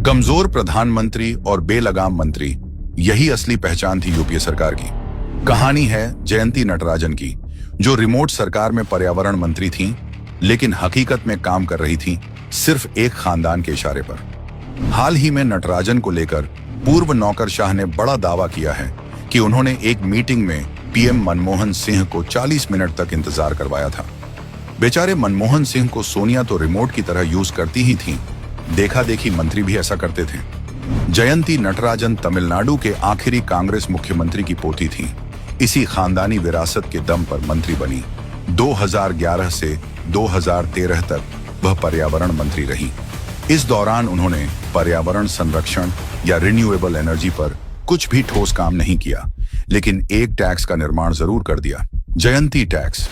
कमजोर प्रधानमंत्री और बेलगाम मंत्री, यही असली पहचान थी यूपीए सरकार की। कहानी है जयंती नटराजन की, जो रिमोट सरकार में पर्यावरण मंत्री थीं, लेकिन हकीकत में काम कर रही थीं सिर्फ एक खानदान के इशारे पर। हाल ही में नटराजन को लेकर पूर्व नौकरशाह ने बड़ा दावा किया है कि उन्होंने एक मीटिंग में पीएम मनमोहन सिंह को 40 मिनट तक इंतजार करवाया था। बेचारे मनमोहन सिंह को सोनिया तो रिमोट की तरह यूज करती ही थीं, देखा देखी मंत्री भी ऐसा करते थे। जयंती नटराजन तमिलनाडु के आखिरी कांग्रेस मुख्यमंत्री की पोती थीं। इसी खानदानी विरासत के दम पर मंत्री बनी। 2011 से 2013 तक वह पर्यावरण मंत्री रही। इस दौरान उन्होंने पर्यावरण संरक्षण या रिन्यूएबल एनर्जी पर कुछ भी ठोस काम नहीं किया, लेकिन एक टैक्स का निर्माण जरूर कर दिया, जयंती टैक्स।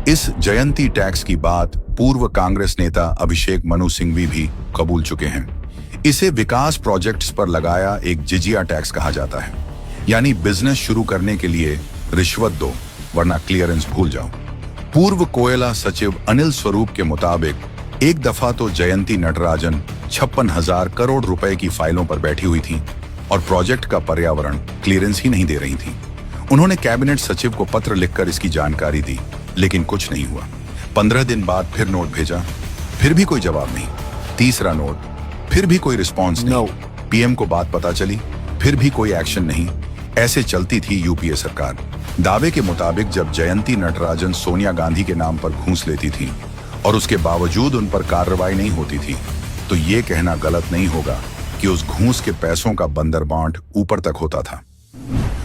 इस जयंती टैक्स की बात पूर्व कांग्रेस नेता अभिषेक मनु सिंघवी भी कबूल चुके हैं। इसे विकास प्रोजेक्ट्स पर लगाया एक जिजिया टैक्स कहा जाता है, यानी बिजनेस शुरू करने के लिए रिश्वत दो वरना क्लियरेंस भूल जाओ। पूर्व कोयला सचिव अनिल स्वरूप के मुताबिक एक दफा तो जयंती नटराजन 56,000 करोड़ रुपए की फाइलों पर बैठी हुई थी और प्रोजेक्ट का पर्यावरण क्लियरेंस ही नहीं दे रही थी। उन्होंने कैबिनेट सचिव को पत्र लिखकर इसकी जानकारी दी, लेकिन कुछ नहीं हुआ। 15 दिन बाद फिर नोट भेजा, फिर भी कोई जवाब नहीं। तीसरा नोट, फिर भी कोई रिस्पॉन्स नहीं। पीएम को बात पता चली, फिर भी कोई एक्शन नहीं। ऐसे चलती थी यूपीए सरकार। दावे के मुताबिक जब जयंती नटराजन सोनिया गांधी के नाम पर घूस लेती थी और उसके बावजूद उन पर कार्रवाई नहीं होती थी, तो ये कहना गलत नहीं होगा कि उस घूस के पैसों का बंदरबांट ऊपर तक होता था।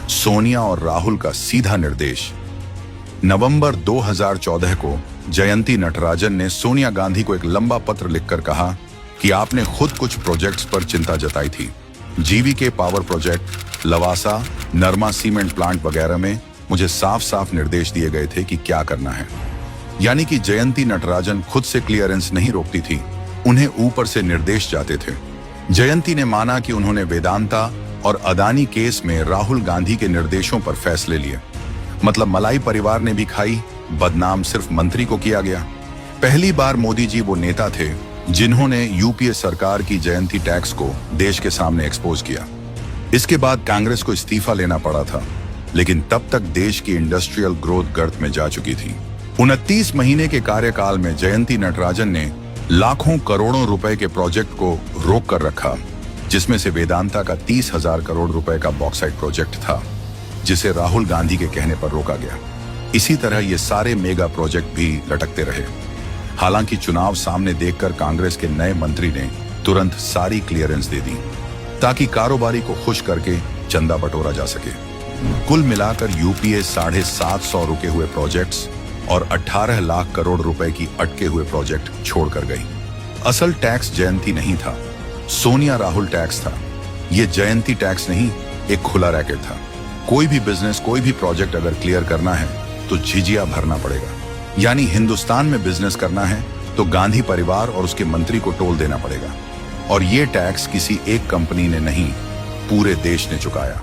सोनिया और राहुल का सीधा निर्देश। नवंबर 2014 को जयंती नटराजन ने सोनिया गांधी को एक लंबा पत्र लिखकर कहा कि आपने खुद कुछ प्रोजेक्ट्स पर चिंता जताई थी। जीवीके पावर प्रोजेक्ट, लवासा, नरमा सीमेंट प्लांट वगैरह में मुझे साफ साफ निर्देश दिए गए थे कि क्या करना है। यानी कि जयंती नटराजन खुद से क्लियरेंस नहीं रोकती थी, उन्हें ऊपर से निर्देश जाते थे। जयंती ने माना कि उन्होंने वेदांता और अदानी केस में राहुल गांधी के निर्देशों पर फैसले लिए। मतलब मलाई परिवार ने भी खाई, बदनाम सिर्फ मंत्री को किया गया। पहली बार मोदी जी वो नेता थे जिन्होंने यूपीए सरकार की जयंती टैक्स को देश के सामने एक्सपोज किया। इसके बाद कांग्रेस को इस्तीफा लेना पड़ा था, लेकिन तब तक देश की इंडस्ट्रियल ग्रोथ गर्त में जा चुकी थी। 29 महीने के कार्यकाल में जयंती नटराजन ने लाखों करोड़ों रुपए के प्रोजेक्ट को रोक कर रखा, जिसमें से वेदांता का 30,000 करोड़ रुपए का बॉक्साइट प्रोजेक्ट था, जिसे राहुल गांधी के कहने पर रोका गया। इसी तरह ये सारे मेगा प्रोजेक्ट भी लटकते रहे। हालांकि चुनाव सामने देखकर कांग्रेस के नए मंत्री ने तुरंत सारी क्लियरेंस दे दी, ताकि कारोबारी को खुश करके चंदा बटोरा जा सके। कुल मिलाकर यूपीए 750 रुके हुए प्रोजेक्ट्स और 18 लाख करोड़ रुपए की अटके हुए प्रोजेक्ट छोड़कर गई। असल टैक्स जयंती नहीं था, सोनिया राहुल टैक्स था। ये जयंती टैक्स नहीं, एक खुला रैकेट था। कोई भी बिजनेस, कोई भी प्रोजेक्ट अगर क्लियर करना है तो झिझिया भरना पड़ेगा। यानी हिंदुस्तान में बिजनेस करना है तो गांधी परिवार और उसके मंत्री को टोल देना पड़ेगा। और ये टैक्स किसी एक कंपनी ने नहीं, पूरे देश ने चुकाया।